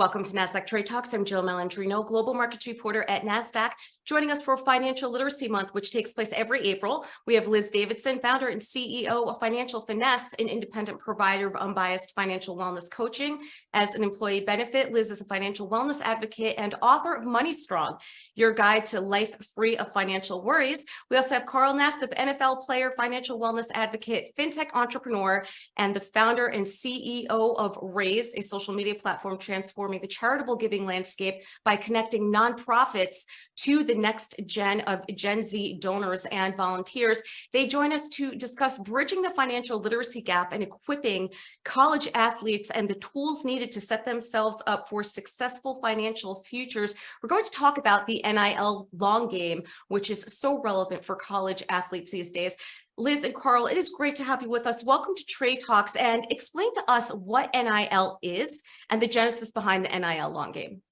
Welcome to Nasdaq Trade Talks. I'm Jill Malandrino, global markets reporter at Nasdaq. Joining us for Financial Literacy Month, which takes place every April, we have Liz Davidson, founder and CEO of Financial Finesse, an independent provider of unbiased financial wellness coaching. As an employee benefit, Liz is a financial wellness advocate and author of Money Strong, your guide to life free of financial worries. We also have Carl Nassib, NFL player, financial wellness advocate, fintech entrepreneur, and the founder and CEO of Rayze, a social media platform transforming the charitable giving landscape by connecting nonprofits to the next gen of Gen Z donors and volunteers. They join us to discuss bridging the financial literacy gap and equipping college athletes and the tools needed to set themselves up for successful financial futures. We're going to talk about the NIL long game, which is so relevant for college athletes these days. Liz and Carl, it is great to have you with us. Welcome to Trade Talks, and explain to us what NIL is and the genesis behind the NIL long game.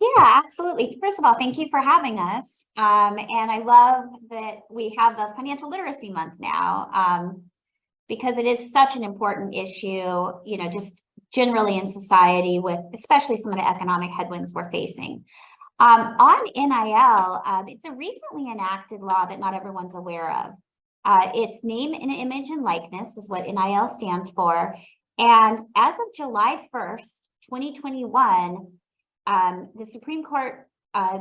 Yeah, absolutely. First of all, thank you for having us. And I love that we have the Financial Literacy Month now, because it is such an important issue, just generally in society, with especially some of the economic headwinds we're facing. On NIL, it's a recently enacted law that not everyone's aware of. It's name and image and likeness is what NIL stands for. And as of July 1st, 2021, the Supreme Court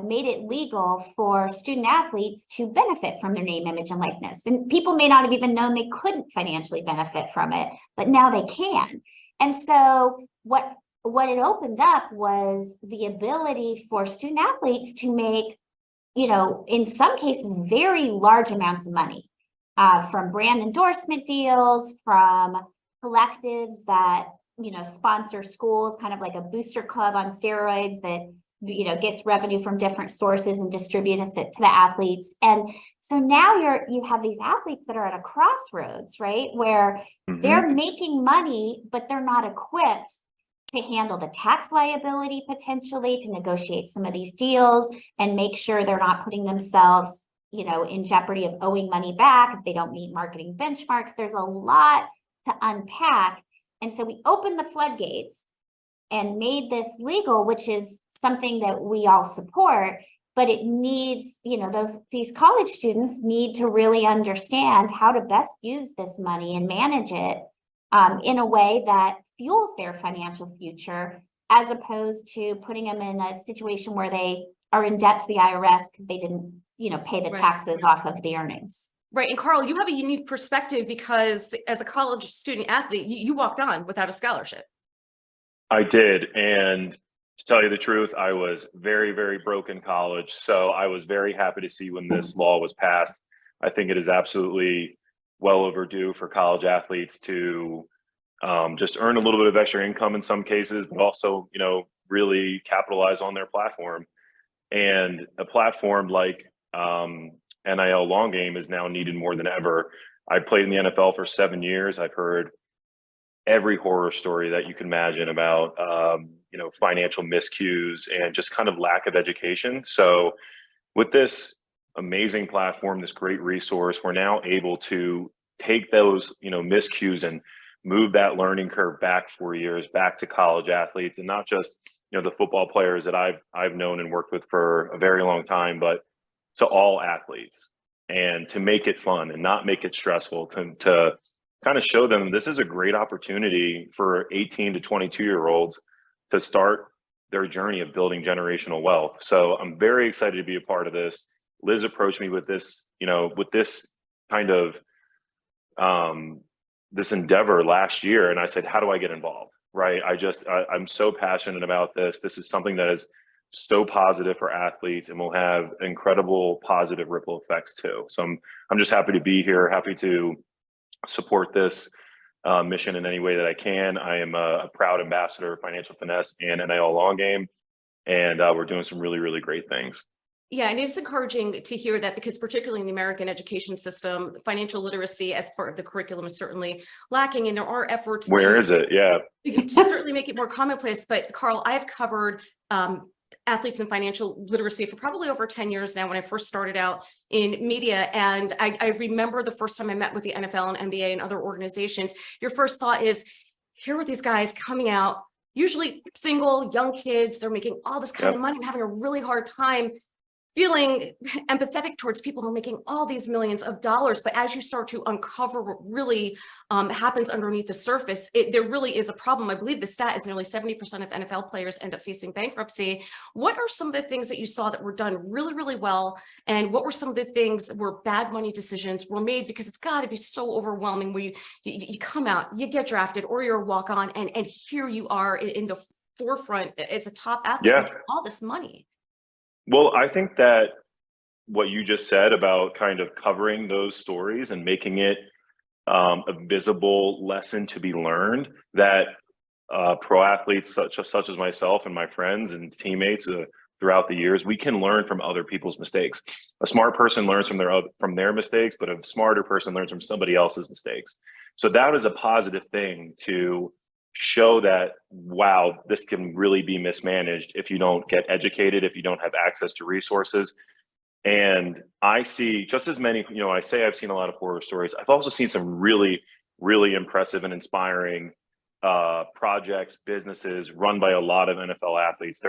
made it legal for student athletes to benefit from their name, image, and likeness. And people may not have even known they couldn't financially benefit from it, but now they can. And so what it opened up was the ability for student athletes to make, in some cases, very large amounts of money from brand endorsement deals, from collectives that sponsor schools, kind of like a booster club on steroids that, gets revenue from different sources and distributes it to the athletes. And so now you have these athletes that are at a crossroads, right? Where they're making money, but they're not equipped to handle the tax liability potentially, to negotiate some of these deals and make sure they're not putting themselves, in jeopardy of owing money back if they don't meet marketing benchmarks. There's a lot to unpack. And so we opened the floodgates and made this legal, which is something that we all support, but it needs, these college students need to really understand how to best use this money and manage it in a way that fuels their financial future, as opposed to putting them in a situation where they are in debt to the IRS because they didn't, pay the taxes off of the earnings. Right. And Carl, you have a unique perspective because as a college student athlete, you walked on without a scholarship. I did. And to tell you the truth, I was very, very broke in college. So I was very happy to see when this law was passed. I think it is absolutely well overdue for college athletes to just earn a little bit of extra income in some cases, but also, really capitalize on their platform. And a platform like NIL long game is now needed more than ever. I played in the NFL for 7 years. I've heard every horror story that you can imagine about, financial miscues and just kind of lack of education. So with this amazing platform, this great resource, we're now able to take those, miscues and move that learning curve back 4 years, back to college athletes, and not just, the football players that I've known and worked with for a very long time, but to all athletes, and to make it fun and not make it stressful, to kind of show them this is a great opportunity for 18 to 22-year-olds to start their journey of building generational wealth. So I'm very excited to be a part of this. Liz approached me with this, with this kind of this endeavor last year, and I said, how do I get involved? Right? I'm so passionate about this. This is something that is so positive for athletes and will have incredible positive ripple effects too. So I'm just happy to be here, happy to support this mission in any way that I can. I am a proud ambassador of Financial Finesse and NIL long game, and we're doing some really, really great things. Yeah, and it's encouraging to hear that, because particularly in the American education system, financial literacy as part of the curriculum is certainly lacking, and there are efforts to certainly make it more commonplace. But Carl, I've covered athletes in financial literacy for probably over 10 years now when I first started out in media. And I remember the first time I met with the NFL and NBA and other organizations, your first thought is, here are these guys coming out usually single, young kids. They're making all this kind of money and having a really hard time feeling empathetic towards people who are making all these millions of dollars. But as you start to uncover what really happens underneath the surface, there really is a problem. I believe the stat is nearly 70% of NFL players end up facing bankruptcy. What are some of the things that you saw that were done really, really well? And what were some of the things where bad money decisions were made? Because it's got to be so overwhelming where you come out, you get drafted, or you're a walk-on, and here you are in the forefront as a top athlete with all this money. Well, I think that what you just said about kind of covering those stories and making it a visible lesson to be learned, that pro athletes such as myself and my friends and teammates throughout the years, we can learn from other people's mistakes. A smart person learns from their mistakes, but a smarter person learns from somebody else's mistakes. So that is a positive thing to show that, wow, this can really be mismanaged if you don't get educated, if you don't have access to resources. And I see just as many, I say I've seen a lot of horror stories. I've also seen some really, really impressive and inspiring projects, businesses run by a lot of NFL athletes.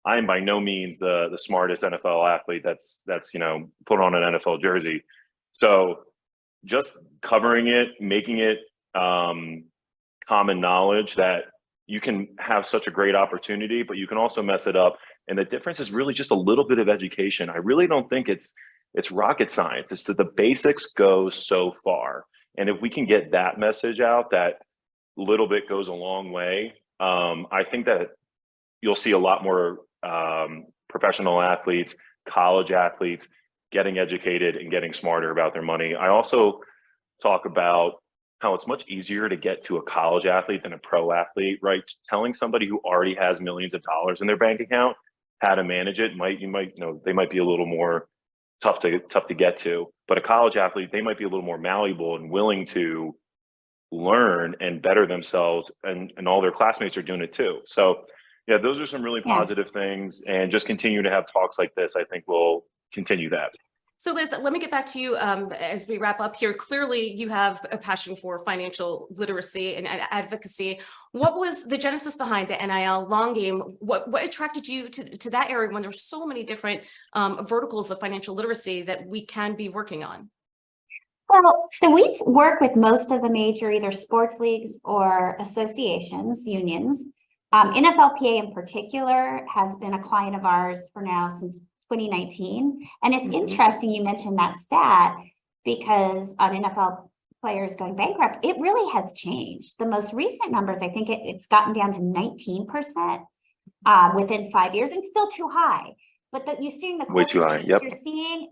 I am by no means the smartest NFL athlete that's put on an NFL jersey. So just covering it, making it common knowledge that you can have such a great opportunity, but you can also mess it up. And the difference is really just a little bit of education. I really don't think it's rocket science. It's that the basics go so far. And if we can get that message out, that little bit goes a long way. I think that you'll see a lot more professional athletes, college athletes getting educated and getting smarter about their money. I also talk about how it's much easier to get to a college athlete than a pro athlete, right? Telling somebody who already has millions of dollars in their bank account how to manage it they might be a little more tough to get to. But a college athlete, they might be a little more malleable and willing to learn and better themselves, and all their classmates are doing it too. So yeah, those are some really positive things, and just continue to have talks like this, I think will continue that. So Liz, let me get back to you as we wrap up here. Clearly, you have a passion for financial literacy and advocacy. What was the genesis behind the NIL long game? What attracted you to that area when there's so many different verticals of financial literacy that we can be working on? Well, so we've worked with most of the major either sports leagues or associations, unions. NFLPA in particular has been a client of ours for now since 2019. And it's interesting you mentioned that stat, because on NFL players going bankrupt, it really has changed. The most recent numbers, I think it's gotten down to 19% within 5 years, and still too high. But that you're seeing the way too high. Yep.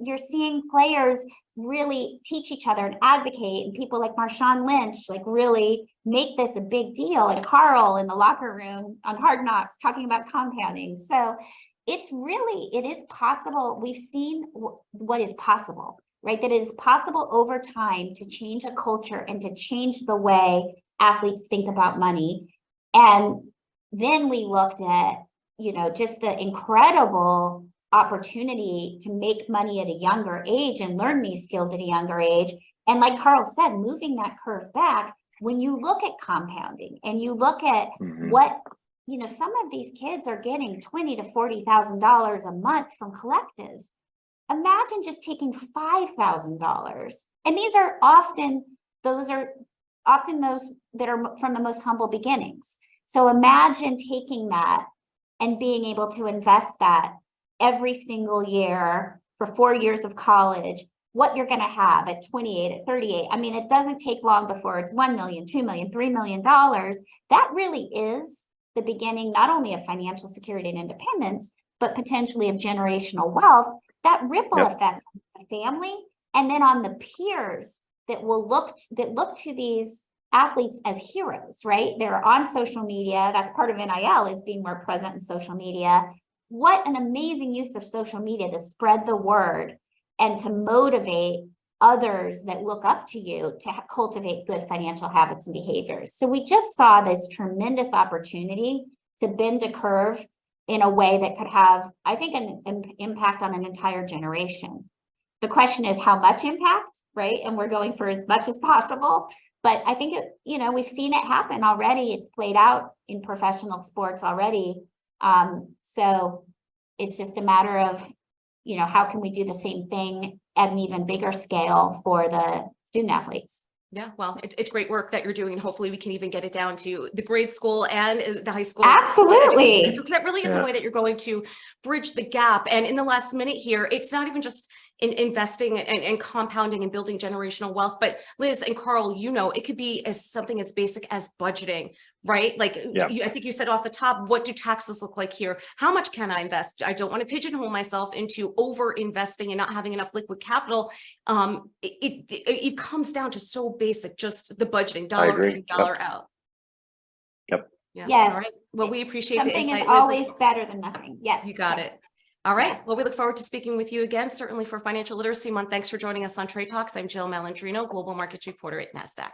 You're seeing players really teach each other and advocate, and people like Marshawn Lynch like really make this a big deal, and Carl in the locker room on Hard Knocks talking about compounding. So it is possible. We've seen what is possible, right? That it is possible over time to change a culture and to change the way athletes think about money. And then we looked at, just the incredible opportunity to make money at a younger age and learn these skills at a younger age. And like Carl said, moving that curve back, when you look at compounding and you look at what, some of these kids are getting $20,000 to $40,000 a month from collectives. Imagine just taking $5,000. And those are often those that are from the most humble beginnings. So imagine taking that and being able to invest that every single year for 4 years of college, what you're going to have at 28, at 38. I mean, it doesn't take long before it's $1 million, $2 million, $3 million. That really is the beginning, not only of financial security and independence, but potentially of generational wealth. That ripple effect on the family, and then on the peers that look to these athletes as heroes, right? They're on social media. That's part of NIL, is being more present in social media. What an amazing use of social media to spread the word and to motivate others that look up to you to cultivate good financial habits and behaviors. So we just saw this tremendous opportunity to bend a curve in a way that could have, I think, an impact on an entire generation. The question is how much impact, right? And we're going for as much as possible. but I think it, you know, we've seen it happen already. It's played out in professional sports already. So it's just a matter of, you know, how can we do the same thing at an even bigger scale for the student athletes? Yeah, well, it's great work that you're doing. And hopefully we can even get it down to the grade school and the high school. Absolutely. Because that really is the way that you're going to bridge the gap. And in the last minute here, it's not even just in investing and compounding and building generational wealth. But Liz and Carl, you know, it could be as something as basic as budgeting, right? Like, I think you said off the top, what do taxes look like here? How much can I invest? I don't want to pigeonhole myself into over investing and not having enough liquid capital. It comes down to so basic, just the budgeting, dollar in, dollar out. Yep. Yeah. Yes. All right. Well, we appreciate Something the insight, is Liz. always better than nothing. Yes. You got it. All right. Well, we look forward to speaking with you again, certainly for Financial Literacy Month. Thanks for joining us on Trade Talks. I'm Jill Malandrino, Global Markets Reporter at Nasdaq.